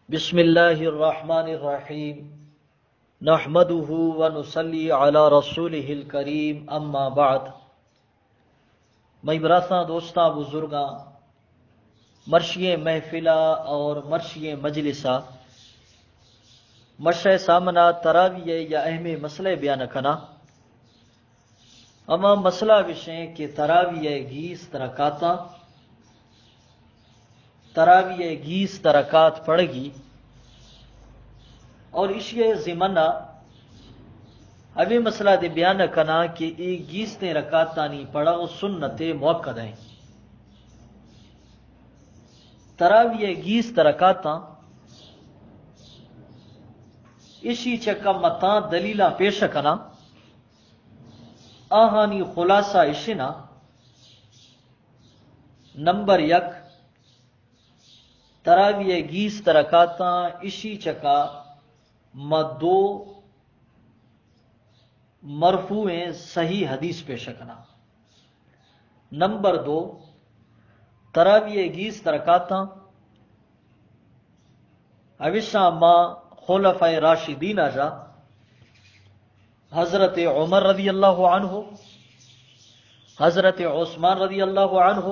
بسم اللہ الرحمن الرحیم نحمده ونصلی علی رسولہ الکریم اما بعد۔ میں براساں دوستاں بزرگاں مرشی محفلہ اور مرشی مجلسہ مشہ سامنا تراویہ یا اہم مسئلہ بیان کنا اما مسئلہ وشیں کہ تراویہ گیس ترکاتا تراویہ گیس ترکات پڑ گی اور اسی زمانہ ابھی مسئلہ دے بیان کنا کہ ایک گیس نے رکاتانی پڑا وہ سنت موقع ہیں۔ تراویہ گیس ترکاتا اسی چکا متاں دلیلہ پیش کنا آہانی خلاصہ اشنا نمبر یک تراویہ گیس ترکاتا اسی چکا دو مرفوع صحیح حدیث پیش کنا۔ نمبر دو تراویہ گیس ترکاتا اوشا ما خلفۂ راشدین جا حضرت عمر رضی اللہ عنہ، حضرت عثمان رضی اللہ عنہ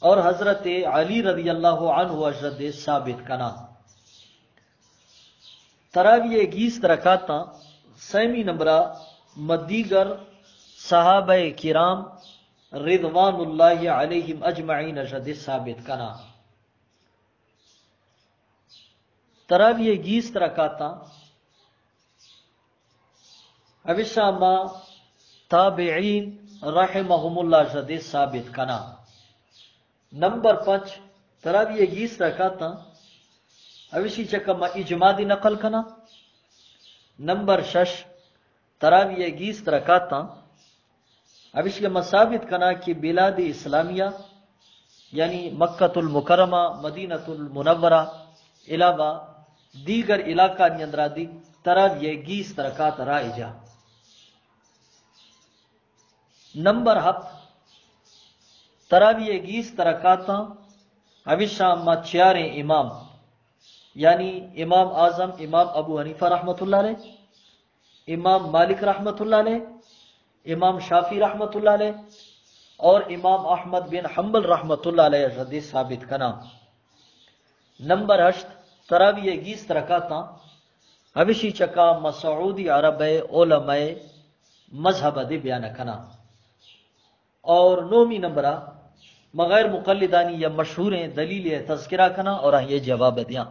اور حضرت علی رضی اللہ عنہ اجد ثابت کنا۔ تراویہ گیس ترکاتا سیمی نمبرہ مدیگر صحابہ کرام رضوان اللہ علیہم اجمعین اجد ثابت کنا۔ تراویہ گیس ترکاتا اوشا ما تابعین رحمہم اللہ اجد ثابت کنا۔ نمبر پنچ تراویہ گیس ترکاتا اوشی چکا ما اجماعی نقل کنا۔ نمبر شش تراویہ گیس ترکاتا اوشی ما ثابت کنا کہ بلاد اسلامیہ یعنی مکہ المکرمہ مدینہ المنورہ علاوہ دیگر علاقہ نیندرا دی تراویہ گیس ترکات رائجہ۔ نمبر ہفت تراویہ گیس ترکاتا اوشا ما چیاریں امام یعنی امام اعظم امام ابو حنیفہ رحمۃ اللہ علیہ، امام مالک رحمۃ اللہ علیہ، امام شافی رحمۃ اللہ علیہ اور امام احمد بن حنبل رحمۃ اللہ علیہ حدیث ثابت کنا۔ نمبر ہشت تراویہ گیس ترکاتا اوشی چکا مسعودی عرب علماء مذہب دے بیان کنا۔ اور نومی نمبرہ مغیر مقلدانی یا مشہور دلیل تذکرہ کنا اور یہ جواب دیاں۔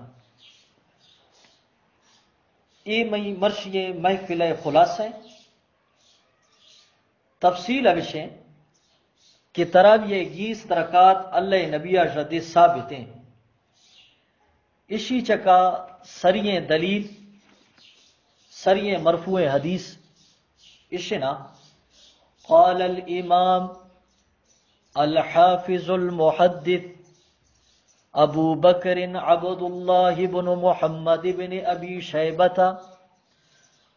ای مئی مرشی محفل خلاصہ تفصیل اوشیں کہ تراویہ گیس ترکات اللہ نبی اجد ثابت ہیں۔ اسی چکا سرییں دلیل سرییں مرفوع حدیث اشنا قال الامام الحافظ المحدث ابو بکر عبد اللہ بن محمد بن ابی شیبۃ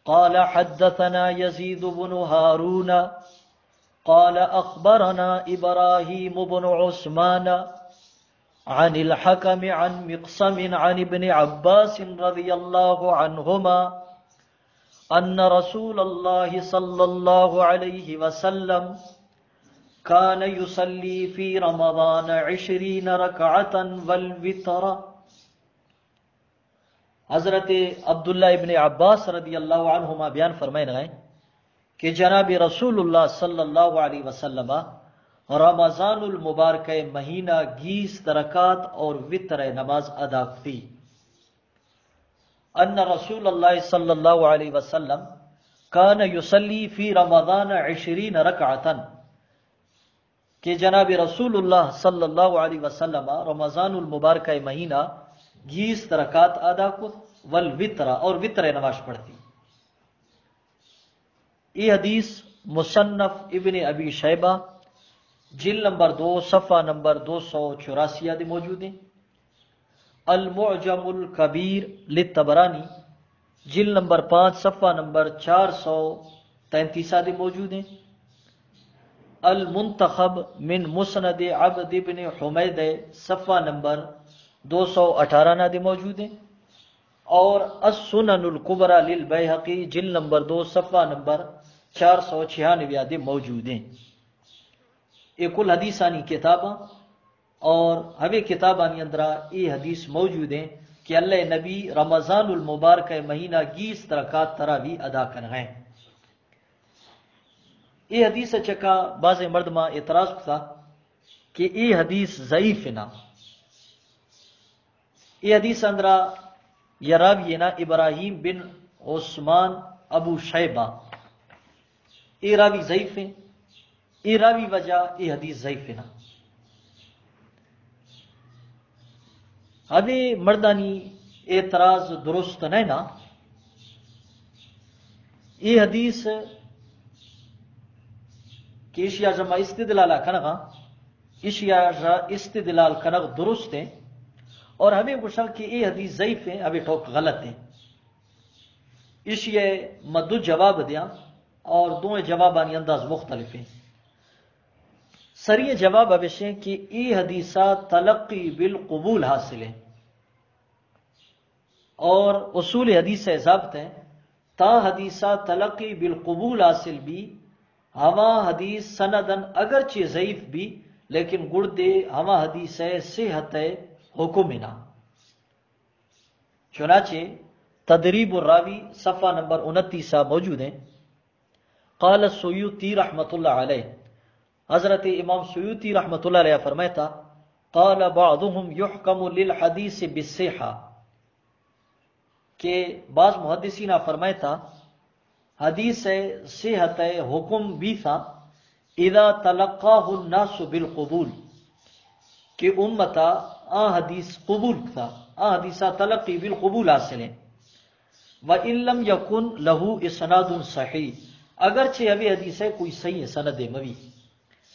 قال حدثنا یزید بن ہارون قال اخبرنا ابراہیم بن عثمان عن الحکم عن مقسم عن ابن عباس رضی اللہ عنہما ان رسول اللہ صلی اللہ علیہ وسلم کان یصلی فی رمضان 20 رکعتا والوتر۔ حضرت عبداللہ ابن عباس رضی اللہ عنہما بیان فرمائے ہیں کہ جناب رسول اللہ صلی اللہ علیہ وسلم رمضان المبارک مہینہ 20 رکعت اور وتر نماز ادا کی۔ ان رسول اللہ صلی اللہ علیہ وسلم کان یصلی فی رمضان 20 رکعتا کہ جناب رسول اللہ صلی اللہ علیہ وسلم رمضان المبارک مہینہ 20 رکعت ادا کو والوتر اور وتر نماز پڑھتی۔ یہ حدیث مصنف ابن ابی شیبہ جلد نمبر 2 صفحہ نمبر 284 دے موجود ہیں۔ المعجم الکبیر للطبرانی جلد نمبر 5 صفحہ نمبر 433 دے موجود ہیں۔ المنتخب من مسند عبد بن حمید صفحہ نمبر 218 نادے موجود ہیں، اور السنن الکبری للبیہقی جلد نمبر 2 صفحہ نمبر 496 آدے موجود ہیں۔ یہ کل حدیثانی کتاباں، اور ہمیں کتابانی اندرا یہ حدیث موجود ہیں کہ اللہ نبی رمضان المبارک مہینہ 20 رکعات تراویح ادا کر ہیں۔ یہ حدیث چکا بعض مردمہ اعتراض تھا کہ یہ حدیث ضعیف ہے نا، یہ حدیث اندرا یہ راوی نا ابراہیم بن عثمان ابو شیبہ، یہ راوی ضعیف ہے، یہ راوی وجہ یہ حدیث ضعیف ہے نا۔ ابھی مردانی اعتراض درست نہیں نا، یہ حدیث کہ اشیاء جمع استدلال کنگا، اشیاء استدلال کنگ درست ہے، اور ہمیں گوشا کہ یہ حدیث ضعیف ہے، ابھی ٹھوک غلط ہے۔ اشیاء مدو جواب دیا، اور دونوں جوابانی انداز مختلف ہیں۔ سری جواب ابشے کہ یہ حدیثہ تلقی بالقبول حاصل ہے، اور اصول حدیث ضابط ہے تا حدیثہ تلقی بالقبول حاصل بھی ہوا حدیث سندن اگرچہ ضعیف بھی لیکن گردے ہوا حدیث صحت حکمنا۔ چنانچہ تدریب الراوی صفحہ نمبر 29 موجود ہیں۔ قال السیوطی رحمۃ اللہ علیہ، حضرت امام سیوطی رحمۃ اللہ علیہ فرماتا قال بعضهم يحكم للحدیث بالصحہ، کہ بعض محدثین فرمایا تھا حدیث صحت حکم بھی تھا اذا تلقاہ الناس بالقبول، کہ امتا حدیث قبول تھا، حدیثہ تلقی بالقبول حاصل ہے۔ وَإِن لَمْ يَكُنْ لَهُ اسناد صحیح، اگرچہ ابھی حدیث ہے کوئی صحیح سند موی،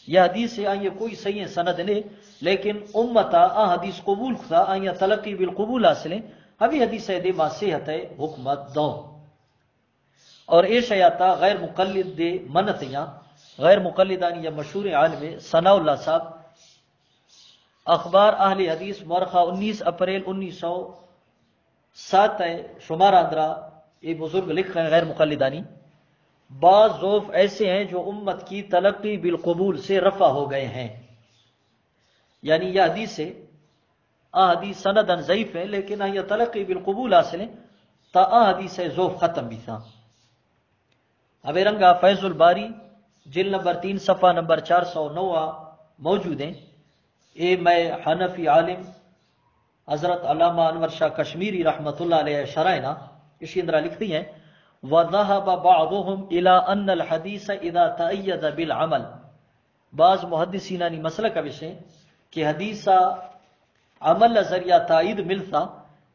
یہ حدیث ہے آئیے کوئی صحیح سند نہیں، لیکن امتا حدیث قبول تھا، آئیے تلقی بالقبول حاصل ہے، ابھی حدیث دے ما صحت حکمت دو۔ اور اے شیاتا غیر مقلد دے منتیاں، غیر مقلدانی یا مشہور عالم ثناء اللہ صاحب اخبار اہل حدیث مورخہ 19 اپریل 1907 شمار اندرا، یہ بزرگ لکھ رہے ہیں غیر مقلدانی، بعض ضعف ایسے ہیں جو امت کی تلقی بالقبول سے رفع ہو گئے ہیں، یعنی یہ حدیث ہے حدیث سندن ضعیف ہے لیکن یہ تلقی بالقبول حاصل ہے، تا حدیث ضعف ختم بھی تھا۔ اب رنگا فیض الباری جلد نمبر 3 صفحہ نمبر 409 موجود ہیں۔ اے میں حنفی عالم حضرت علامہ انور شاہ کشمیری رحمۃ اللہ علیہ شرائنا اسی اندرا لکھتی ہیں وَذَهَبَ بَعْضُهُمْ إِلَىٰ أَنَّ الْحَدِيثَ إِذَا تَأَيَّدَ بِالْعَمَلِ، بعض محدثینانی مسئلہ کا وشے کہ حدیثہ عمل ذریعہ تائید ملتا،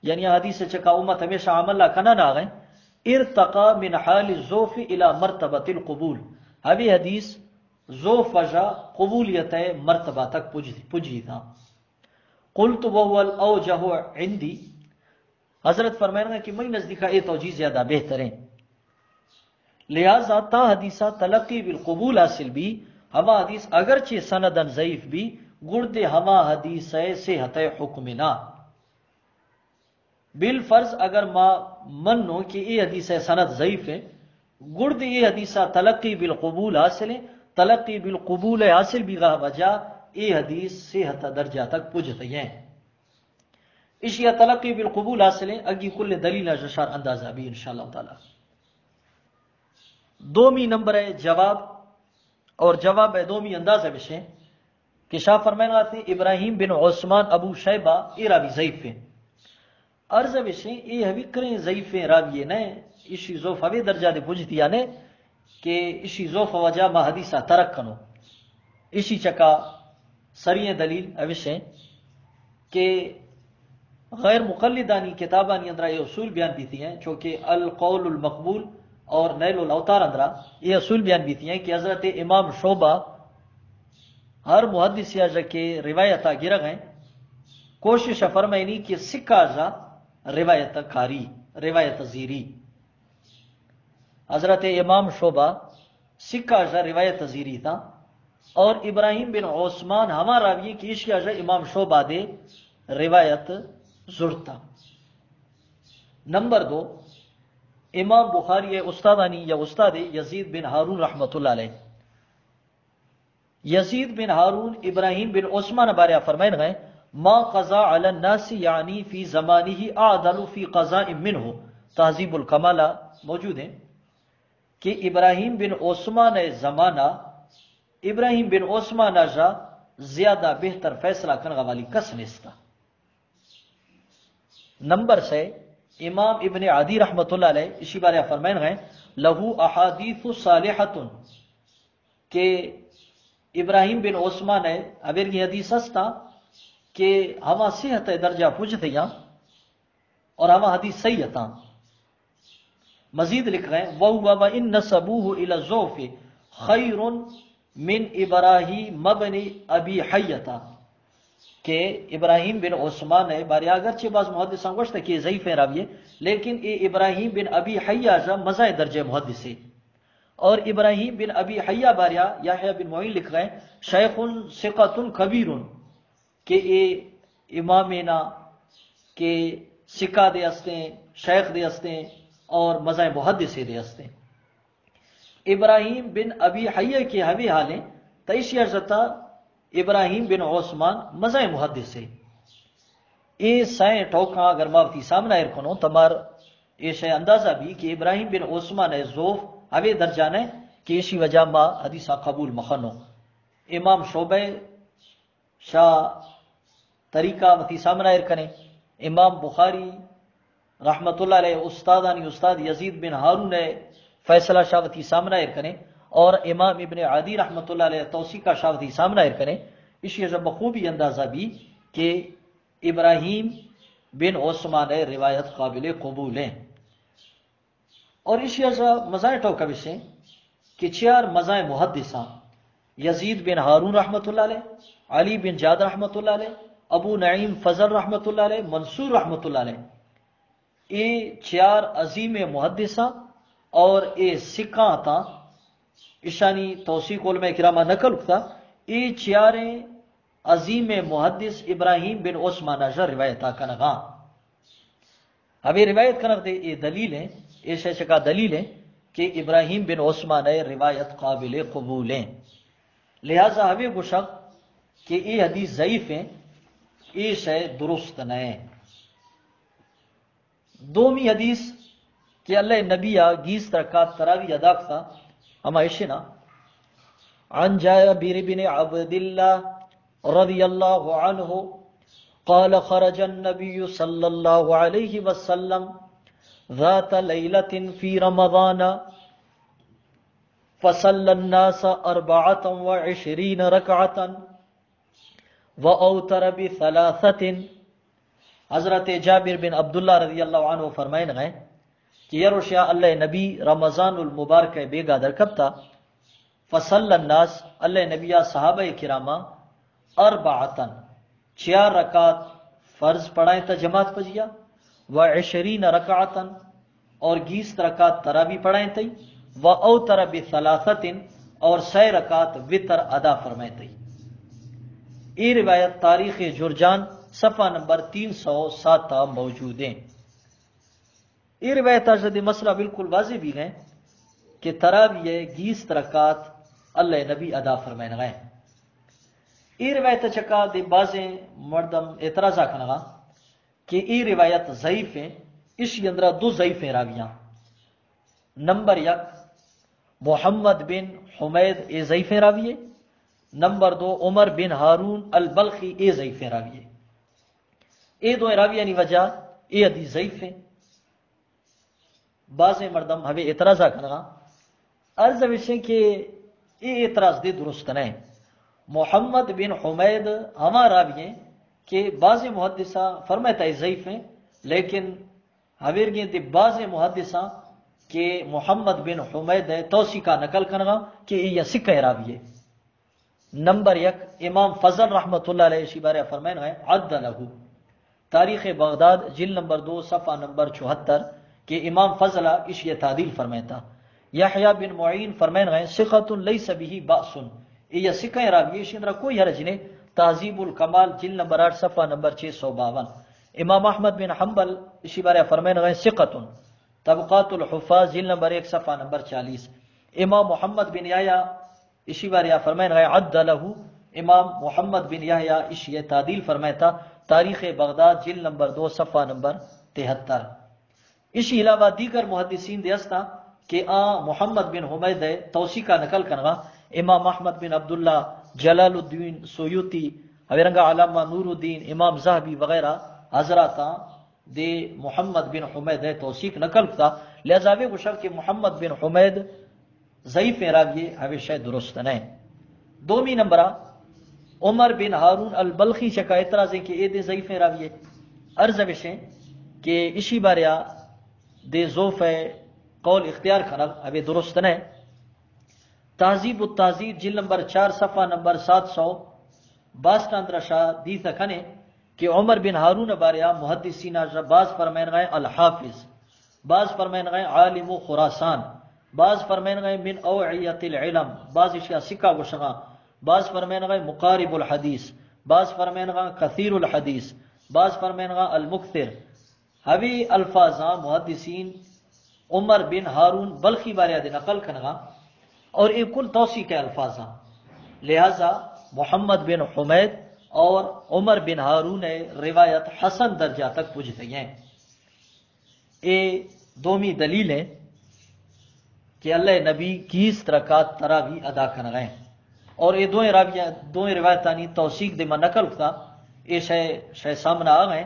یعنی حدیث چکا امت ہمیشہ عمل کنا نہ گئے، ارتقا من حال الضعف الى مرتبۃ القبول، ابھی حدیث ضعف وجہ قبولیت مرتبہ تک پجی تھا۔ قلت وهو الاوجہ عندی، حضرت فرمایا کہ میں نزدیکا یہ توجیہ زیادہ بہتر ہے، لہذا تا حدیثہ تلقی بالقبول حاصل بھی ہما حدیث اگرچہ سندن ضعیف بھی گردے ہما حدیث صحت حکمنا، بالفرض اگر ما منو کہ یہ حدیث سند ضعیف ہے، گردے یہ حدیثہ تلقی بالقبول حاصل ہے، تلقی بالقبول حاصل بھی غا وجہ یہ حدیث صحت درجہ تک پجتی ہیں۔ اشیاء تلقی بالقبول حاصل ہے، اگی کل دلیل جشار اندازہ بھی انشاءاللہ تعالی۔ دومی نمبر ہے جواب، اور جواب ہے دومی اندازہ بشے کہ شاہ فرمائنا آتے ابراہیم بن عثمان ابو شیبہ یہ راوی ضعیف ہے، عرض بشے یہ حوی کریں ضعیف راوی ہے نہیں، اسی ضعف حوی درجہ دے پوجھتی یعنی کہ اسی ضعف وجہ ما حدیثہ ترک کنو، اسی چکا سری دلیل اوشے کہ غیر مقلدانی کتابانی اندرا یہ اصول بیان بیتی ہیں، چونکہ القول المقبول اور نیل الاوتار اندرا یہ اصول بیان بیتی ہیں کہ حضرت امام شعبہ ہر محدث کے روایتہ گرہ گئے، کوشش فرمائنی کہ سکہ جا روایت کاری روایت زیری، حضرت امام شعبہ سکہ جا روایت زیری تھا، اور ابراہیم بن عثمان ہمارا راوی کی اشیاء جا امام شعبہ دے روایت زرتا. نمبر 2 امام بخاری استادانی یا استاد یزید بن ہارون رحمۃ اللہ علیہ. یزید بن ہارون ابراہیم بن عثمان بارے فرمائن گئے ما قضا علی الناس یعنی فی زمانہ اعدل فی قضاء منہ. تہذیب الکمالہ موجود ہیں کہ ابراہیم بن عثمان زمانہ ابراہیم بن عثمان جا زیادہ بہتر فیصلہ کرنے والی کس نستا. نمبر 6 امام ابن عدی رحمۃ اللہ علیہ اسی بارے فرمائن گئے لہو احادیث صالحۃ کہ ابراہیم بن عثمان ہے ابیر کی حدیث ہستا کہ ہما صحت درجہ پوجھتے ہیں اور ہما حدیث صحیح تھا. مزید لکھ رہے ہیں وَهُوَ وَإِن نَسَبُوهُ إِلَى الزُّوفِ خَيْرٌ مِّنْ إِبْرَاهِيمَ ابْنِ أَبِي حَيَّةَ کہ ابراہیم بن عثمان ہے بارے اگرچہ بعض محدثاں گوشت کہ ضعیف راوی لیکن یہ ابراہیم بن ابی حیہ جا مزہ درجہ محدث ہے. اور ابراہیم بن ابی حیہ باریا یحییٰ بن معین لکھ رہے ہیں شیخ ثقۃ کبیر کہ یہ امامنا کہ سکہ دے ہستے شیخ دے ہستے اور مزہ محدث دے ہستے. ابراہیم بن ابی حیہ کے ہوی حالیں تیشیہ جتا ابراہیم بن عثمان مزہ محدث ہے. یہ سائیں ٹوکا اگر مافتی سامنا رکھنو تمہار یہ شے اندازہ بھی کہ ابراہیم بن عثمان ہے ذوف اوے درجہ نے کہ اسی وجہ ما حدیثہ قبول مخنو. امام شعبہ شاہ طریقہ وتی سامنا رکھنے امام بخاری رحمت اللہ علیہ استادانی استاد یزید بن ہارون ہے فیصلہ شاہ وتی سامنا رکھنے اور امام ابن عدی رحمۃ اللہ علیہ توثیقہ شاہ وتی سامنا رکھنے. اسی وجہ بخوبی اندازہ بھی کہ ابراہیم بن عثمان ہے روایت قابل قبول ہیں. اور اسی وجہ مزائیں ٹوکا بشیں کہ چار مزائیں محدثاں یزید بن ہارون رحمۃ اللہ علیہ علی بن جاد رحمۃ اللہ علیہ ابو نعیم فضل رحمۃ اللہ علیہ منصور رحمۃ اللہ علیہ یہ چار عظیم محدثاں اور یہ سکھاں تھا اشانی توثیق علماء کرامہ نقل تھا یہ چاریں عظیم محدث ابراہیم بن عثمان جا روایت کنگا. ابھی روایت کنگ دے یہ دلیل ہے یہ شے کا دلیل ہے کہ ابراہیم بن عثمان روایت قابل قبول ہیں. لہذا ہمیں گشک کہ یہ حدیث ضعیف ہیں یہ شے درست نہیں. دومی حدیث کہ اللہ نبی گیس رکعت تراوی ادا تھا ہم ایشنا عن جابر بن عبد الله رضی اللہ عنہ قال خرج النبي صلی اللہ علیہ وسلم ذات ليلة في رمضان فصلى الناس 24 ركعة وأوتر ب3. حضرت جابر بن عبداللہ رضی اللہ عنہ فرمائن گئے کہ یروشیا اللہ نبی رمضان المبارک بیگا درکبتا فصلى الناس اللہ نبی صحابہ کرامہ 4 رکعت فرض پڑھائیں تا جماعت پجیا و20 رکعتا اور 20 رکعت تراوی پڑھائیں تی و اوتر ب3 اور 6 رکعت وتر ادا فرمائیں تی. یہ روایت تاریخ جرجان صفحہ نمبر 307 موجود ہیں. یہ روایت اجد مسئلہ بالکل واضح بھی ہے کہ تراوی 20 رکعت اللہ نبی ادا فرمائیں گئے. یہ روایت چکا دے بازیں مردم اعتراضہ کنگا کہ یہ روایت ضعیف ہیں. اسی اندرہ 2 ضعیف ہیں راویاں. نمبر 1 محمد بن حمید اے ضعیف راوی ہے. نمبر 2 عمر بن ہارون البلخی اے ضعیف راوی ہے. یہ 2 راویاں نی وجہ یہ حدیث ضعیف ہیں. بازیں مردم ہمیں اعتراضہ کنگا عرض وشیں کہ یہ اعتراض دے درست نہیں. محمد بن حمید ہما راوی ہیں کہ بعض محدثہ فرماتا ہے ضعیف ہیں لیکن حویر گئے تھے بعض محدثہ کہ محمد بن حمید ہے توثیقہ نقل کرنا کہ یہ سکہ راوی ہے. نمبر 1 امام فضل رحمۃ اللہ علیہ اسی بارے فرمائن ہے عدلہ تاریخ بغداد جلد نمبر 2 صفحہ نمبر 74 کہ امام فضلہ اس یہ تعدیل فرمائتا. یحییٰ بن معین فرمائن ہے ثقۃ لیس بہ باس یہ سکہ راوی ہے اندر کوئی حرج نہیں تہذیب الکمال جلد نمبر 8 صفحہ نمبر 652. امام احمد بن حنبل اسی بارے فرمائے گئے ثقۃ. طبقات الحفاظ جلد نمبر 1 صفحہ نمبر 40. امام محمد بن یحییٰ اسی بارے فرمائے گئے عد لہ. امام محمد بن یحییٰ اسی تعدیل فرمایا تھا تاریخ بغداد جلد نمبر 2 صفحہ نمبر 73. اسی علاوہ دیگر محدثین دیستا کہ محمد بن حمید توثیق کا نقل کرنا امام احمد بن عبداللہ جلال الدین سیوطی حویرنگا علامہ نور الدین امام زاہبی وغیرہ حضرات دے محمد بن حمید توثیق نقل تھا. لہذا وہ گوشت کہ محمد بن حمید ضعیف راوی ہمیشہ درست نہیں. دومی نمبرہ عمر بن ہارون البلخی سے کا اعتراض ہے کہ اے دے ضعیف راوی عرض وشیں کہ اسی باریا دے ضعف قول اختیار کرنا ابھی درست نہیں. تہذیب التہذیب جلد نمبر 4 صفحہ نمبر 762 دی تکنے کہ عمر بن ہارون باریا محدثین بعض فرمائن گئے الحافظ، بعض فرمائن گئے عالم خراسان، بعض فرمائن گئے من اوعیت العلم، بعض اشیاء سکہ وشغا، بعض فرمائن گئے مقارب الحدیث، بعض فرمائن گئے کثیر الحدیث، بعض فرمائن گئے المکثر. ہوی الفاظاں محدثین عمر بن ہارون بلخی باریا دے نقل کرنا اور یہ کل توثیق کے الفاظ ہیں. لہذا محمد بن حمید اور عمر بن ہارون روایت حسن درجہ تک پہنچ گئی ہیں. یہ دومی دلیل ہے کہ اللہ نبی 21 رکعت تراویح ادا کر رہے ہیں اور یہ دو روایتانی توثیق دے میں نقل تھا. یہ شے سامنے آ گئے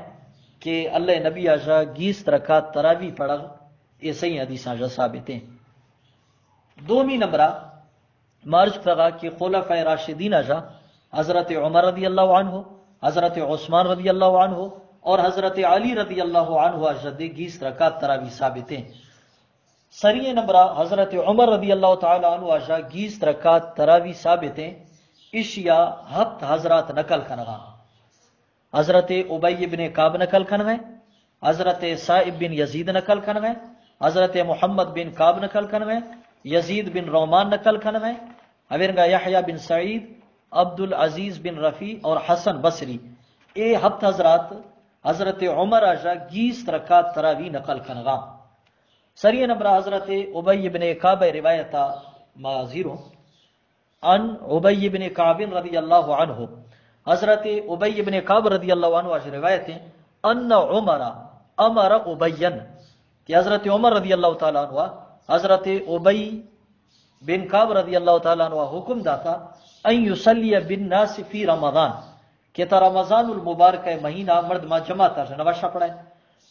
کہ اللہ نبی آجا 20 رکعت تراویح پڑھا. یہ صحیح حدیث آجا ثابت ہیں. دومی نمبرہ مارج فقہ کہ خلفاء راشدین آجا حضرت عمر رضی اللہ عنہ، حضرت عثمان رضی اللہ عنہ اور حضرت علی رضی اللہ عنہ آجا دے 20 رکعت تراویح ثابت ہیں. سریع نمبرہ حضرت عمر رضی اللہ تعالی عنہ آجا 20 رکعت تراویح ثابت ہیں. اشیاء ہفت حضرات نقل کنگا. حضرت ابی بن کعب نقل کنگے، حضرت صائب بن یزید نقل کنگے، حضرت محمد بن کعب نقل کنگے، یزید بن رومان نقل کنگے، حویرنگا یحییٰ بن سعید، عبد العزیز بن رفیع اور حسن بصری. اے ہفت حضرات حضرت عمر آجا 20 رکعت تراویح نقل کنگا. سریع نمبر حضرت ابی بن کعب روایتا مازیرو عن ابی بن کعب رضی اللہ عنہ. حضرت ابی بن کعب رضی اللہ عنہ آج روایت ہے ان عمر امر ابین کہ حضرت عمر رضی اللہ تعالیٰ عنہ حضرت ابی بن کعب رضی اللہ تعالیٰ عنہ حکم داتا ان یصلی بالناس فی رمضان کہ تا رمضان المبارک مہینہ مرد ما جماعت نوشہ پڑھائے.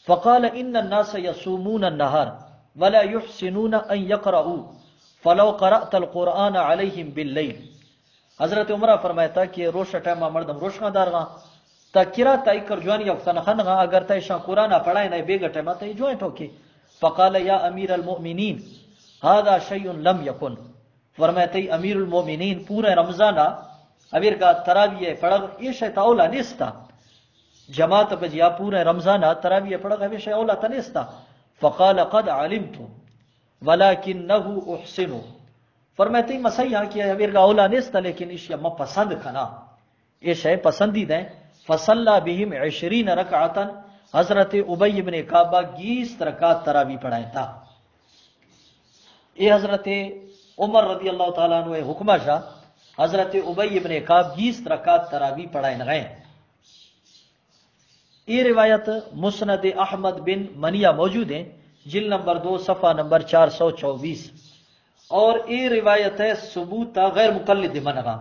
فقال ان الناس یصومون النہار ولا يحسنون ان يقرؤوا فلو قرأت القرآن علیہم باللیل. حضرت عمرہ فرمایا تھا کہ روشہ ٹائم مردم روشنا دار گا تا کرا تائی کر جوانی افتنا خنگا اگر تا شان قرآن پڑھائے نئے بیگا ٹائم تا جوائن ٹھوکی. فقال یا امیر المؤمنین هذا شیء لم یکن. فرمایا تھا امیر المؤمنین پورے رمضانہ امیر کا تراویح پڑھا یہ شیطا اولا نیستا جماعت بجیا پورے رمضانہ تراویح پڑھا یہ شیطا اولا تنیستا. فقال قد علمت ولکنه احسن. فرماتے ہیں مسیح یہاں کیا ہے کا اولا نیستا لیکن اشیاء میں پسند کھنا یہ شے پسندید ہیں. فصلى بهم 20 رکعتا. حضرت ابی بن کعب 20 رکعت تراویح پڑھائے تھا. یہ حضرت عمر رضی اللہ تعالیٰ عنہ حکمہ شاہ حضرت ابی بن کعب 20 رکعت تراویح پڑھائے گئے. یہ روایت مسند احمد بن منیہ موجود ہیں جلد نمبر 2 صفحہ نمبر 424. اور یہ روایت ہے ثبوت غیر مقلد منگا.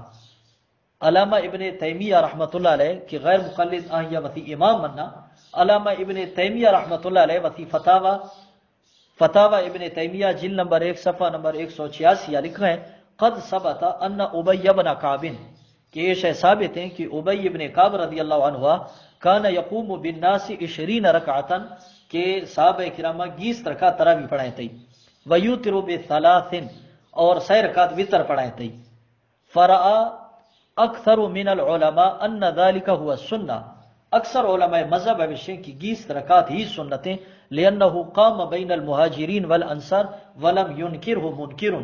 علامہ ابن تیمیہ رحمۃ اللہ علیہ کہ غیر مقلد آہیا وتی امام منا. علامہ ابن تیمیہ رحمۃ اللہ علیہ وتی فتاوی ابن تیمیہ جلد نمبر 1 صفحہ نمبر 186 لکھ رہے ہیں قد ثبت ان ابی بن کعب کہ یہ شے ثابت ہیں کہ ابی بن کعب رضی اللہ عنہ کان یقوم بالناس 20 رکعتا کہ صحابہ کرام 20 رکعت تراویح پڑھائے تھے. ویوتر بثلاث اور 6 رکعت وتر پڑھائے تھے. فرآ اکثر من العلماء ان ذلك هو السنہ. اکثر علماء مذہب ہے کہ 20 رکعت ہی سنتیں لأنه قام بین المہاجرین والانصار ولم ينکرہ منکر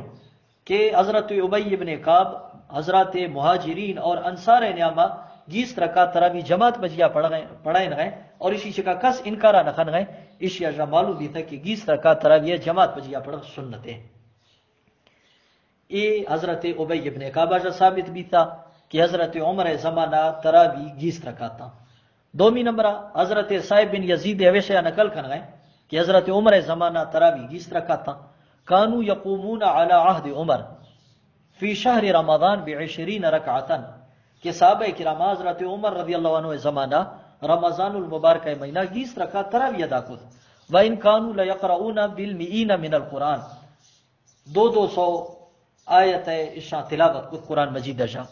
کہ حضرت ابی بن کعب حضرت مہاجرین اور انصار نعمہ 20 رکعت تراوی جماعت بجیا پڑھائیں گئے اور اسی شکا کس انکارا نخن گئے اسی اجا معلوم بھی تھا کہ 20 رکعت تراوی جماعت بجیا پڑھ سنت ہے. یہ حضرت ابی ابن کعب سے ثابت بھی تھا کہ حضرت عمر زمانہ تراوی 20 رکعت تھا. دومی نمبر حضرت صاحب بن یزید اویسہ نقل کر گئے کہ حضرت عمر زمانہ تراوی 20 رکعت تھا. کانوا یقومون علی عہد عمر فی شہر رمضان ب20 رکعتا کہ صحابہ کرام حضرت عمر رضی اللہ عنہ زمانہ رمضان المبارک مہینہ 20 رکعت تراوی ادا کرتے. وان كانوا لیقرؤون بالمئین من القرآن 200 آیت اشاں تلاوت کو قرآن مجید اشاں.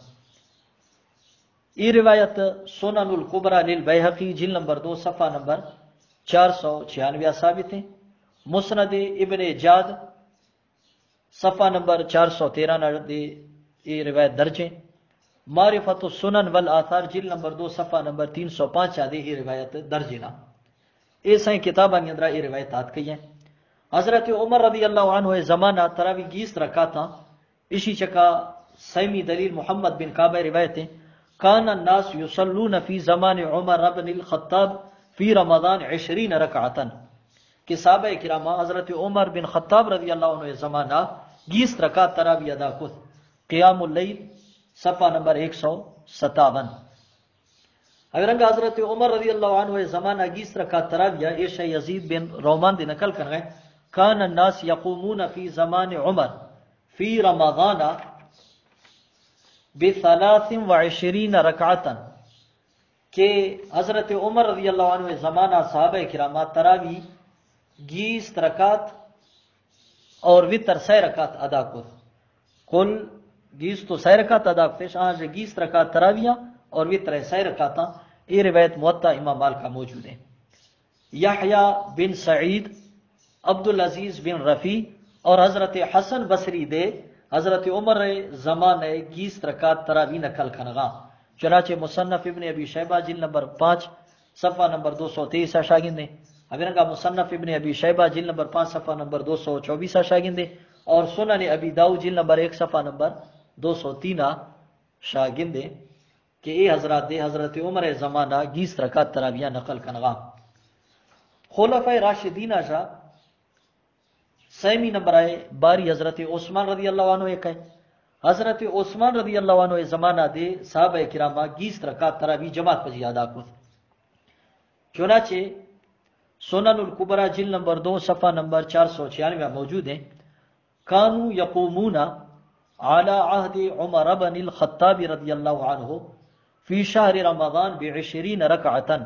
یہ روایت سنن الکبریٰ للبیہقی جلد نمبر 2 صفحہ نمبر 496 ثابت ہے. مسند ابن جاد صفحہ نمبر 413 یہ روایت درج ہے. معرفت السنن والآثار جلد نمبر 2 صفحہ نمبر 305 یہ روایت درج ہے. ایسا کتاباں کے اندر یہ روایتات کی ہیں. حضرت عمر رضی اللہ عنہ زمانہ تراوی 20 رکعت تھا. اسی چکا سیمی دلیل محمد بن کعب روایت ہے کان الناس یصلون فی زمان عمر بن الخطاب فی رمضان 20 رکعتا کہ صحابہ کرام حضرت عمر بن خطاب رضی اللہ عنہ زمانہ 20 رکعت تراوی ادا کرتے. قیام اللیل صفحہ نمبر 157. اگر حضرت عمر رضی اللہ عنہ زمانہ 20 رکعت تراوی ایشا یزید بن رومان دی نقل کر گئے کان الناس یقومون فی زمان عمر فی رمضان ب23 رکعتا کہ حضرت عمر رضی اللہ عنہ زمانہ صحابہ کرام تراوی 20 رکعت اور وتر 6 رکعت ادا کرتے. کل 20 تو 6 رکعت ادا کرتے شاہ 20 رکعت تراویہ اور وتر 6 رکعت. یہ روایت موطا امام مالک کا موجود ہے. یحییٰ بن سعید عبدالعزیز بن رفیع اور حضرت حسن بصری دے حضرت عمر زمانہ 20 رکعت تراوی نقل کنگا. چنانچہ مصنف ابن ابی شیبہ جلد نمبر 5 صفحہ نمبر 223 شاگرد نے. اگر کا مصنف ابن ابی شیبہ جلد نمبر 5 صفحہ نمبر 224 شاگرد نے اور سنن ابی داؤد جلد نمبر 1 صفحہ نمبر 203 شاگرد نے کہ اے حضرات دے حضرت عمر زمانہ 20 رکعت تراویہ نقل کنگا. خلفۂ راشدین شاہ سیمی نمبر آئے باری حضرت عثمان رضی اللہ عنہ ایک ہے. حضرت عثمان رضی اللہ عنہ زمانہ دے صحابہ کرام 20 رکعت تراوی جماعت پجی ادا کرتے. چنانچہ سنن الکبریٰ جلد نمبر 2 صفحہ نمبر 496 موجود ہے کانوا یقومون علی عہد عمر بن الخطاب رضی اللہ عنہ فی شہر رمضان ب20 رکعتا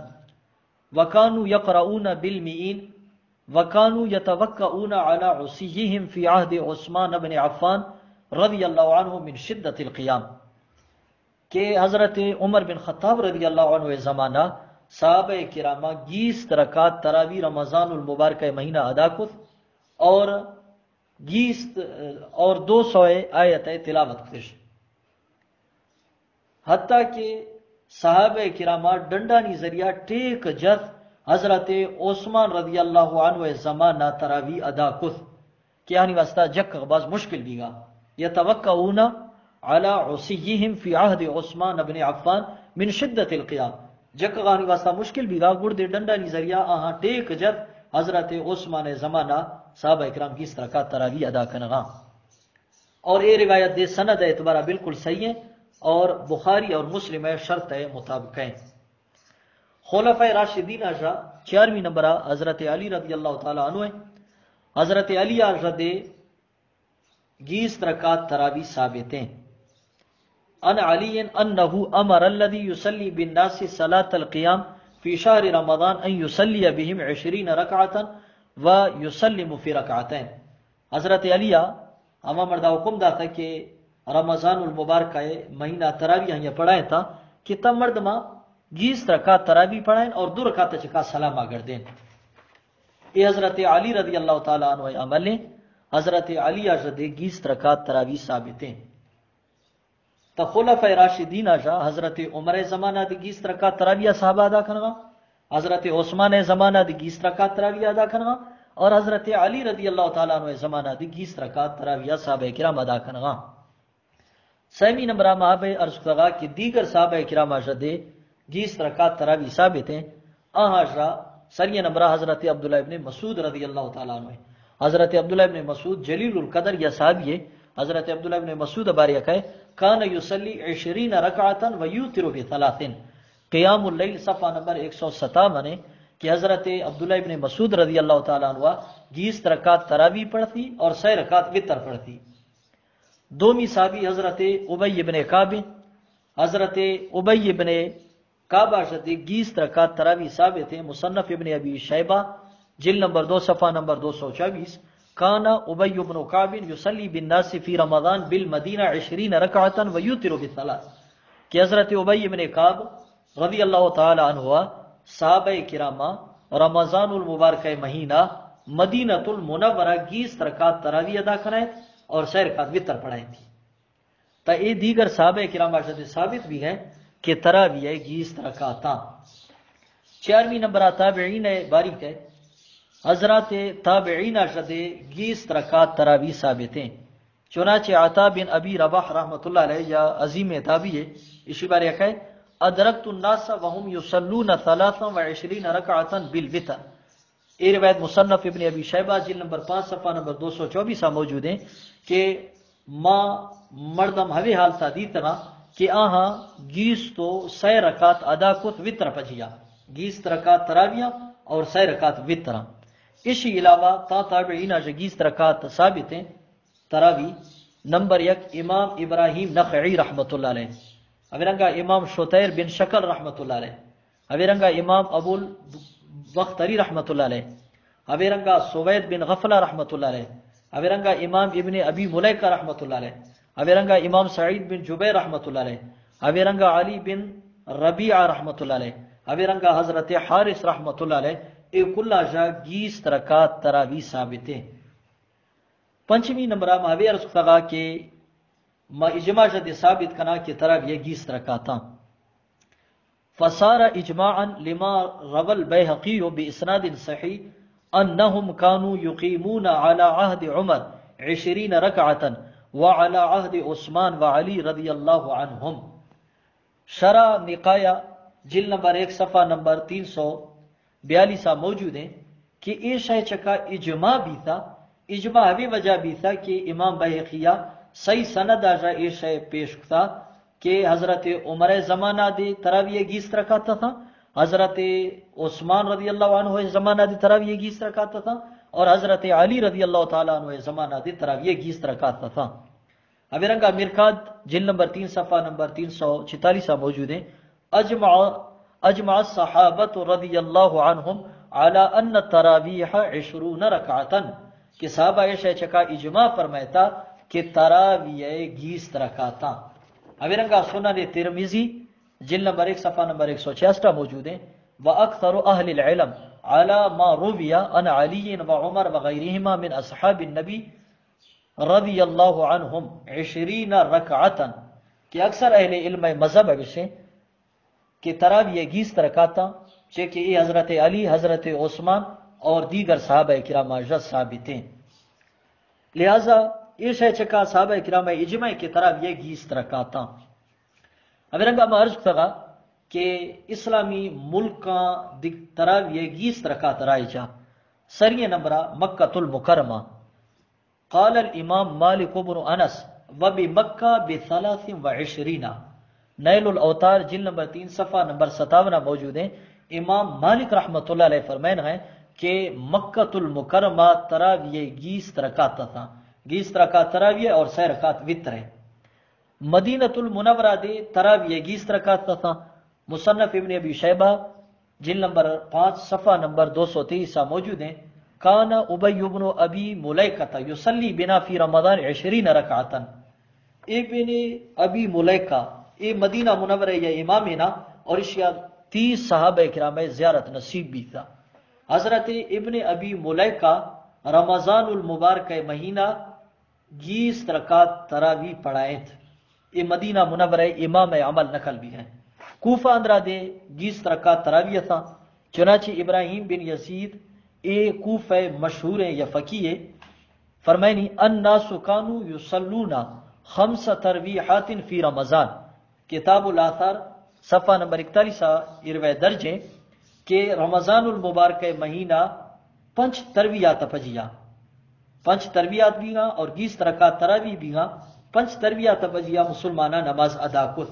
وکانوا یقرؤون بالمئین وکانوا یتوکؤون علی عصیہم فی عہد عثمان بن عفان رضی اللہ عنہ من شدت القیام کہ حضرت عمر بن خطاب رضی اللہ عنہ زمانہ صحابہ کرامہ 20 رکعت تراوی رمضان المبارک مہینہ ادا کرتے اور 200 آیت تلاوت کرتے. حتیٰ کہ صحابہ کرامہ ڈنڈانی ذریعہ ٹیک جت حضرت عثمان رضی اللہ عنہ زمانہ تراوی ادا کرتے کہ یعنی واسطہ جک باز مشکل بھی گا. یتوکؤون علی عصیہم فی عہد عثمان بن عفان من شدت القیام جک غانی واسطہ مشکل بھی گا گرد ڈنڈانی ذریعہ آہاں ٹیک جت حضرت عثمان زمانہ صحابہ اکرام کی اس طرح کا تراوی ادا کنگا. اور یہ روایت دے سند اعتبارہ بالکل صحیح ہے اور بخاری اور مسلم شرط مطابق ہیں. خلفۂ راشدین شاہ 4ویں نمبر حضرت علی رضی اللہ تعالی عنہ. حضرت علی رض 20 رکعت تراوی ثابت ہیں. ان علی انہ امر الذی یصلی بالناس صلاة القیام فی شہر رمضان ان یصلی بہم 20 رکعتا ویسلم فی رکعتین. حضرت علی اما مردہ حکم دا تھا کہ رمضان المبارک مہینہ تراوی ہاں پڑھائیں تھا کہ تم مرد ماں 20 رکعت تراوی پڑھائیں اور 2 رکعت چکا سلام آگر دیں. یہ حضرت علی رضی اللہ تعالیٰ عنہ عمل ہیں. حضرت علی رض 20 رکعت تراوی ثابت ہیں. تو خلفۂ راشدین شاہ حضرت عمر زمانہ 20 رکعت تراویہ صحابہ ادا کرنا حضرت عثمان زمانہ 20 رکعت تراویہ ادا کرنا اور حضرت علی رضی اللہ تعالیٰ عنہ زمانہ 20 رکعت تراویہ صحابہ کرام ادا کرنا. سیمی نمبر مہاب عرض کردگا کہ دیگر صحابہ کرام شدے 20 رکعت تراویح ثابت ہیں. آہاجرہ سریہ نمبر حضرت عبداللہ ابن مسعود رضی اللہ تعالیٰ عنہ. حضرت عبداللہ ابن مسعود جلیل القدر یا صحابی ہے. حضرت عبداللہ ابن مسعود باریا کہ کان یصلی 20 رکعتا ویوتر بثلاث. قیام اللیل صفحہ نمبر 157 ہے کہ حضرت عبداللہ ابن مسعود رضی اللہ تعالیٰ عنہ 20 رکعت تراویح پڑھتی اور 6 رکعت وتر پڑھتی. دومی صحابی حضرت ابی ابن کعب. حضرت ابی ابن کعبہ شدی 20 رکعت تراویح ثابت ہیں. مصنف ابن ابی شیبہ جلد نمبر 2 صفحہ نمبر 224. کانا ابی ابن کعب یصلی بالناس فی رمضان بالمدینہ 20 رکعتا ویوتر بثلاث. کہ حضرت ابی ابن کعب رضی اللہ تعالی عنہ صحابہ کرامہ رمضان المبارک مہینہ مدینہ المنورہ 20 رکعت تراویح ادا کرائیں اور 6 رکعت وتر پڑھائیں تھی. تا یہ دیگر صحابہ کرام سے ثابت بھی ہے کہ تراویح 20 رکعتاں. 4ویں نمبر تابعین باریک ہے. حضرات تابعین شدے 20 رکعت تراویح ثابت ہیں. چنانچہ عطا بن ابی رباح رحمۃ اللہ علیہ یا عظیم تابعی ہے اسی بارے کہ ادرکت الناس وهم یصلون 23 رکعتا بالوتر. یہ روایت مصنف ابن ابی شیبہ جلد نمبر 5 صفحہ نمبر 224 موجود ہیں کہ ماں مردم ہوی حال تھا دیتنا کہ آہاں 20 تو 6 رکعت ادا کت وتر پجیا 20 رکعت تراویح اور 6 رکعت وتر. اسی علاوہ تابعین سے 20 رکعت ثابت ہیں تراویح. نمبر 1 امام ابراہیم نخعی رحمۃ اللہ علیہ. اویرنگا امام شتیر بن شکل رحمۃ اللہ علیہ. اویرنگا امام ابو البختری رحمۃ اللہ علیہ. اویرنگا سوید بن غفلہ رحمۃ اللہ علیہ. اویرنگا امام ابن ابی ملیکہ رحمۃ اللہ علیہ. اویرنگا امام سعید بن جبیر رحمۃ اللہ علیہ. اویرنگا علی بن ربیعہ رحمۃ اللہ علیہ. اویرنگا حضرت حارث رحمۃ اللہ علیہ. ایک اللہ جا 20 رکعت تراویح ثابت ہے. 5ویں نمبر مہوی عرض کردگا کہ ما اجماع شد ثابت کنا کہ تراویح 20 رکعتاں. فصار اجماعا لما روى البيهقي باسناد صحيح انهم كانوا يقيمون على عهد عمر 20 ركعة وعلى عهد عثمان وعلي رضی اللہ عنہم. شرح نقایہ جلد نمبر 1 صفحہ نمبر 342 موجود ہیں کہ یہ شے چکا اجماع بھی تھا. اجماع بھی وجہ بھی تھا کہ امام بہقیہ صحیح سند آجا یہ شے پیش تھا کہ حضرت عمر زمانہ دے تراویح 20 رکعت تھا. حضرت عثمان رضی اللہ عنہ زمانہ دے تراویح 20 رکعت تھا اور حضرت علی رضی اللہ تعالیٰ عنہ زمانہ دے تراویح 20 رکعت تھا. اویرنگا مرکات جلد نمبر 3 صفحہ نمبر 346 موجود ہیں. اجمع الصحابۃ رضی اللہ عنہم علی ان التراویح 20 رکعتا. کہ صحابہ ایشہ چکا اجماع فرمائتا کہ تراویح 20 رکعتاں. اویرنگا سنن ترمذی جلد نمبر 1 صفحہ نمبر 166 موجود ہیں. واکثر اہل العلم على ما روی عن علی وعمر وغیرہما من اصحاب النبی رضی اللہ عنہم 20 رکعتا. کہ اکثر اہل علم مذہب ہے کہ تراویح 20 رکعتاں چونکہ یہ حضرت علی حضرت عثمان اور دیگر صحابہ کرام اجز ثابت ہیں. لہذا یہ شے چکا صحابہ کرام اجماع کی طرف یہ 20 رکعتاں. اویرنگا میں عرض کرا کہ اسلامی ملکاں تراویح 20 رکعت رائی جا. سریہ نمبرہ مکہ المکرمہ. قال الامام مالک بن انس وبمکہ ب23. نیل الاوتار جلد نمبر 3 صفحہ نمبر 57 موجود ہیں. امام مالک رحمۃ اللہ علیہ فرمائن ہے کہ مکہ المکرمہ تراویح 20 رکعت تھا. 20 رکعت تراویح اور 6 رکعت وتر ہے. مدینہ المنورہ دے تراویح 20 رکعت تھا. مصنف ابن ابی شیبہ جلد نمبر 5 صفحہ نمبر 223 موجود ہیں. کان ابی بن ابی ملیکہ یصلی بنا فی رمضان 20 رکعتا. ایک بن ابی ملیکہ یہ مدینہ منورہ یا امام ہے نا اور اشیاء 30 صحابہ کرام زیارت نصیب بھی تھا. حضرت ابن ابی ملیکہ رمضان المبارک مہینہ 20 رکعت تراویح پڑھائے تھے. یہ مدینہ منورہ امام عمل نقل بھی ہیں. کوفہ اندرا دے 20 رکعت تراویح تھا. چنانچہ ابراہیم بن یزید اے کوفہ مشہور ہے یا فقیہ فرمائنی الناس کانوا یصلون خمس ترویحات فی رمضان، کتاب الاثار صفحہ نمبر 41 روایت درج ہے کہ رمضان المبارک مہینہ پنچ ترویات پجیا، پنچ ترویات بھی گا اور 20 رکعت تراویح بھی گا، پنچ ترویات پجیا مسلمانہ نماز ادا کت،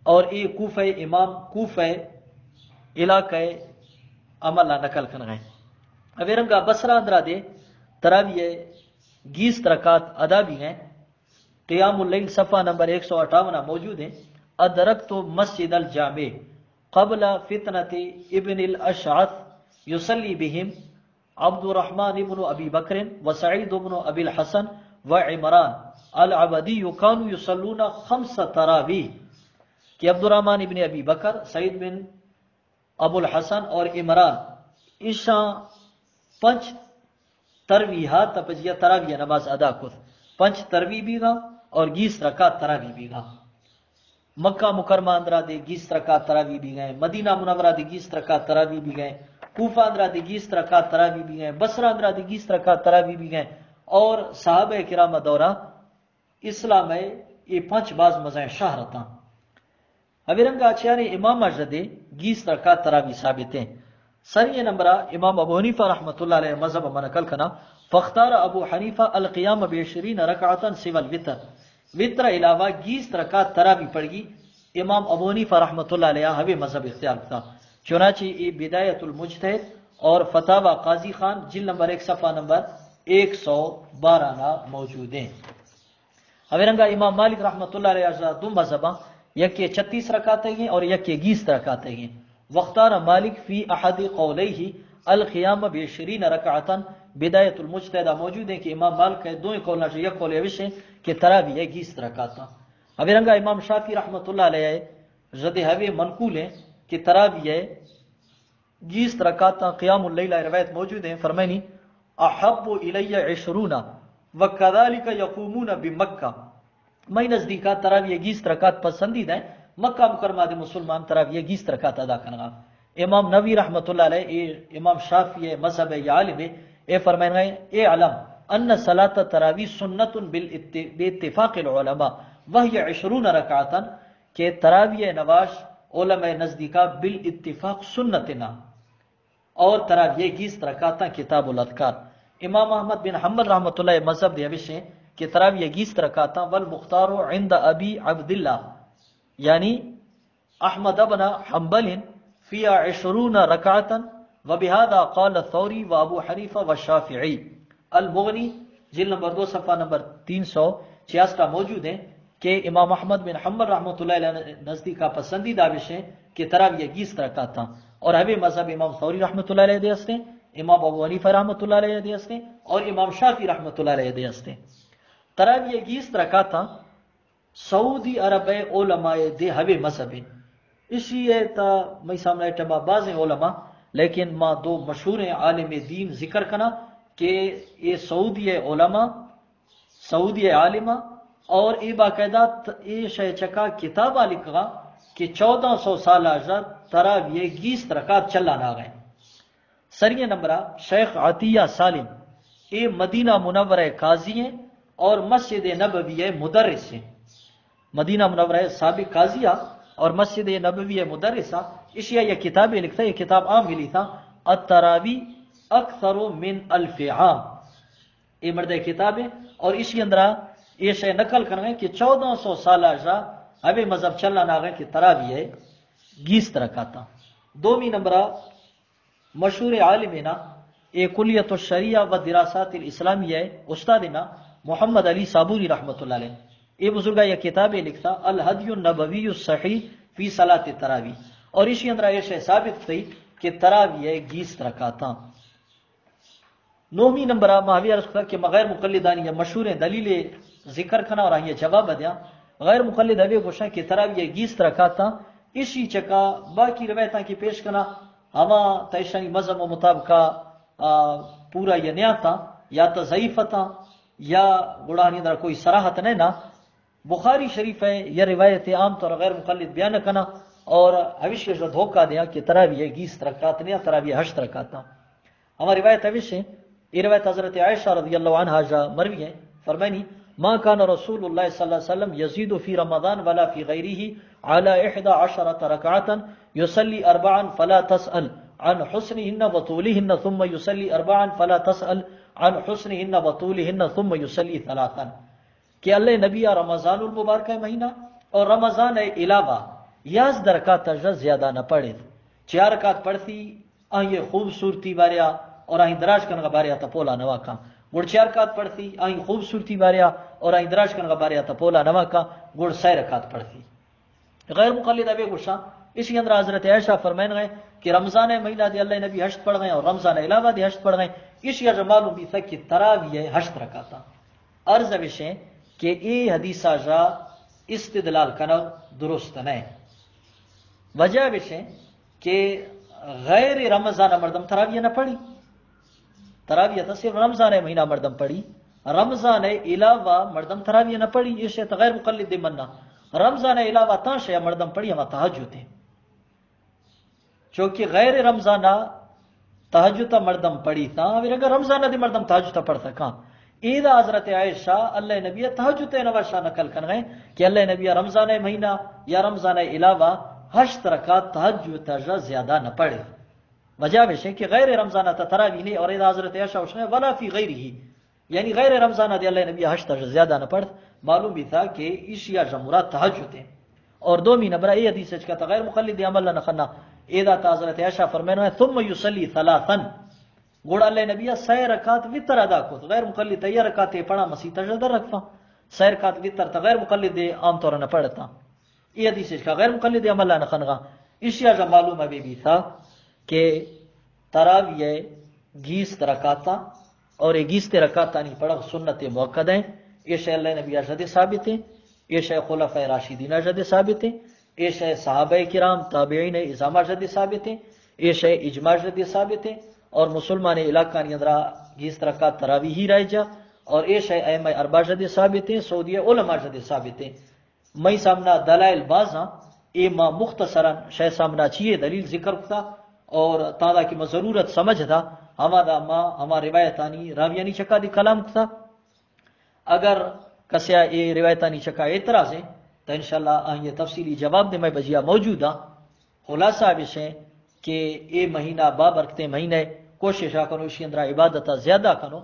اور یہ کوفہ امام کوفہ علاقہ عملہ نقل کر گئے۔ اویرنگا بسرا اندرا دے تراویح 20 رکعت ادا بھی ہیں۔ قیام اللیل صفحہ نمبر 158 موجود ہے۔ ادرکت مسجد الجامع قبل فتنة ابن الاشعث یصلی بہم عبد الرحمن بن ابی بکر وسعید بن ابی الحسن وعمران العبدی كانوا یصلون 5 تراویح، کہ عبد الرحمن ابن ابی بکر، سعید بن ابو الحسن اور عمران عشاء 5 ترویحات تپجیا تراویح نماز ادا کت، 5 ترویح بھی گا اور 20 رکعت تراویح بھی گا۔ مکہ مکرمہ اندرا دے 20 رکعت تراویح بھی گئے، مدینہ منورہ دے 20 رکعت تراویح بھی گئے، کوفہ اندرا دے 20 رکعت تراویح بھی گئے، بصرہ اندرا دے 20 رکعت تراویح بھی گئے، اور صحابہ کرام دورہ اسلام ہے یہ 5 باز مزائیں شہرتاں۔ اویرنگا اچھانے امام اجدے 20 رکعت تراویح ثابت ہیں۔ سری نمبرہ امام ابو حنیفہ رحمۃ اللہ علیہ مذہب منقل کنا فاختار ابو حنیفہ القیام ب20 رکعتا سوى الوتر، وطر علاوہ 20 رکعت تراویح پڑ گی۔ امام ابو حنیفہ رحمۃ اللہ علیہ ہوے مذہب اختیار تھا، چنانچہ یہ بدایت المجتہد اور فتاوی قاضی خان جلد نمبر 1 صفحہ نمبر 112 موجود ہیں۔ اویرنگا امام مالک رحمۃ اللہ علیہ دو مذہباں، یک 36 رکعتیں ہیں اور یک 20 رکعتیں ہیں۔ واختار مالک فی احد قولیہ القیام ب20 رکعتا، بدایت المجتہدہ موجود ہیں کہ امام مالک کے دو قول نہ یک قول یہ ہے کہ تراویح 20 رکعت۔ اویرنگا امام شافعی رحمۃ اللہ علیہ رد ہوے منقول ہیں کہ تراویح 20 رکعت۔ قیام اللیل روایت موجود ہیں، فرمائنی احب الی 20 وکذالک یقومون بمکہ، میں نزدیکا تراویح 20 رکعت پسندیدہ ہے، مکہ مکرمہ دے مسلمان تراویح 20 رکعت ادا کرنا۔ امام نووی رحمۃ اللہ علیہ امام شافعی مذہب یا عالم اے فرمائیں اے علم ان صلاۃ تراویح سنت باتفاق العلماء وہی 20 رکعتا، کہ تراویح نواز علماء نزدیکا بالاتفاق سنتنا، اور تراویح 20 رکعتا کتاب الاذکار۔ امام احمد بن حنبل رحمۃ اللہ مذہب دے وشیں کہ تراویح 20 رکعتا، والمختار عند ابی عبداللہ یعنی احمد بن حنبل فی 20 رکعتا، وبهذا قال الثوری وابو حنیفہ والشافعی۔ المغنی جلد نمبر 2 صفحہ نمبر 366 موجود ہیں کہ امام احمد بن حنبل رحمۃ اللہ علیہ نزدیک کا پسندیدہ وشے کہ تراویح 20 رکعت تھا، اور ہمیں مذہب امام ثوری رحمۃ اللہ علیہ دے ہستے، امام ابو حنیفہ رحمۃ اللہ علیہ دے ہستے، اور امام شافعی رحمۃ اللہ علیہ دے ہستے۔ تراویح 20 رکعت تھا سعودی عرب علماء دے ہوے مذہب، اسی ہے تا میں سامنے ٹما بعض علماء، لیکن ما دو مشہور عالم دین ذکر کنا کہ یہ سعودی علماء، سعودی عالمہ، اور یہ باقاعدہ یہ شے چکا کتابہ لکھا کہ 1400 سال آجا تراویح 20 رکعت چلا نہ گئے۔ سری نمبرہ شیخ عطیہ سالم یہ مدینہ منورہ قاضی ہیں اور مسجد نبوی مدرس ہیں۔ مدینہ منورہ سابق قاضیہ اور مسجد نبوی مدرسہ، اشیاء یہ کتابیں لکھتا ہے، یہ کتاب عام ملی تھا التراویح اکثر من 1000 عام، یہ مرد کتابیں، اور اسی اندرہ یہ شے نقل کرنے کہ 1400 سال آجا ابھی مذہب چلنا نہ گئے کہ تراویح 20 رکعت۔ دومی نمبرہ مشہور عالمنا یہ کلیت الشریعہ و دراسات الاسلامیہ استادنا محمد علی صابوری رحمۃ اللہ علیہ، یہ بزرگا یہ کتابیں لکھتا الہدی النبوی الصحیح فی صلاۃ التراویح، اور اسی اندرہ یہ شے ثابت تھی کہ تراویح 20 رکعت۔ نومی نمبرہ ماوی عرض کیا کہ غیر مقلدانی مشہور دلیل ذکر کنا اور یہ جواب دیا غیر مقلد ہوئے گوشا کہ تراویح 20 رکعت اسی چکا باقی روایتاں کی پیش کنا ہما تیشانی مذہب و مطابقہ پورا یہ نیا تھا یا تو ضعیف تھا یا گڑانی اندر کوئی صراحت نہیں نا۔ بخاری شریف ہے یہ روایت عام طور غیر مقلد بیان کنا اور حویش کے جو دھوکہ دیا کہ تراویح 20 رکعت نہیں تراویح 8 رکعت۔ ہماری روایت حویش ہے، یہ روایت حضرت عائشہ رضی اللہ عنہا جا مروی ہے، فرمائنی ما كان رسول الله صلى الله عليه وسلم يزيد في رمضان ولا في غيره على 11 ركعة يصلي 4 فلا تسأل عن حسنهن وطولهن ثم يصلي 4 فلا تسأل عن حسنهن وطولهن ثم يصلي 3 کہ اللہ نبی رمضان المبارک مہینہ اور رمضان علاوہ 11 رکعت زیادہ نہ پڑھے 4 رکعت پڑھتی یہ خوبصورتی باریا اور دراج کنگا باریا تپولا نوا کا گڑ 4 رکعت پڑھتی خوبصورتی باریا اور دراج کنگا باریا تپولا نوا کا گڑ 6 رکعت پڑھتی غیر مقلد ابے گشا اسی اندر حضرت عائشہ فرمائیں گئے کہ رمضان مہینہ دی اللہ نبی 8 پڑھ گئے اور رمضان علاوہ دی 8 پڑھ گئے اسی اجر معلوم بھی تھا کہ تراویح 8 رکعت عرض وشے کہ ای حدیث جا استدلال کنو درست نہیں وجہ وشے کہ غیر رمضان مردم تراویح نہ پڑھی تراویح تو صرف رمضان مہینہ مردم پڑھی رمضان علاوہ مردم تراویح نہ پڑھی یہ شے غیر مقلد دی مننا رمضان علاوہ تا شے مردم پڑھی ہم تہجد ہے چونکہ غیر رمضان تہجد مردم پڑھی تھا اگر رمضان دی مردم تہجد پڑھتا کہاں عید حضرت عائشہ اللہ نبی تہجد نوشا نقل کر گئے کہ اللہ نبی رمضان مہینہ یا رمضان علاوہ 8 رکعت تہجد زیادہ نہ پڑھے وجہ ہے کہ غیر رمضان تراویح نہیں اور حضرت عائشہ اس نے ولا فی غیرہ یعنی غیر رمضان دی اللہ نبی 8 زیادہ نہ پڑھ معلوم بھی تھا کہ عشاء مراد تہجد ہے اور دومی نمبر یہ حدیث کا غیر مقلد عمل نہ کرنا اذا حضرت عائشہ فرمایا ثم يصلي 3 گوڑ اللہ نبی 6 رکعت وتر ادا کو غیر مقلد 3 رکعت پڑھا مسیح تجدد رکھتا 6 رکعت وتر تو غیر مقلد عام طور نہ پڑھتا یہ حدیث کا غیر مقلد عمل نہ کرنا عشاء معلوم ابھی بھی تھا کہ تراویح 20 رکعت اور 21 رکعت نہیں پڑھا سنت موقد ہیں یہ شے اللہ نبی ارشاد ثابت ہے یہ شے خلفائے راشدین ارشاد ثابت ہے یہ شے صحابہ کرام تابعین ازام ارشاد ثابت ہے یہ شے اجماع ارشاد ثابت ہے اور مسلمان علاقہ نے اندر 20 رکعت تراویح ہی رہ جا اور یہ شے ائمہ اربعہ ارشاد ثابت ہے سعودی علماء ارشاد ثابت ہے میں سامنا دلائل بازاں ایما مختصرا شے سامنا چیئے دلیل ذکر تھا اور تادا کی ضرورت سمجھ تھا ہمارا ماں ہمارا روایتانی راویانی چکا دی کلام تھا اگر کسیا یہ روایتانی چکا اعتراض ہے تو انشاءاللہ یہ تفصیلی جواب دے میں بجیا موجود ہاں خلاصہ بشے کہ یہ مہینہ بابرکتے مہینے کوشش کنو اسی اندر عبادت زیادہ کنو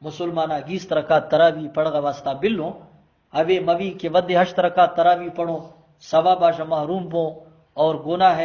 مسلمانہ 20 رکعت تراویح پڑھ گا واسطہ بلو ابھی موی کے ود 8 رکعت تراویح پڑھو ثواب محروم بو اور گناہ ہے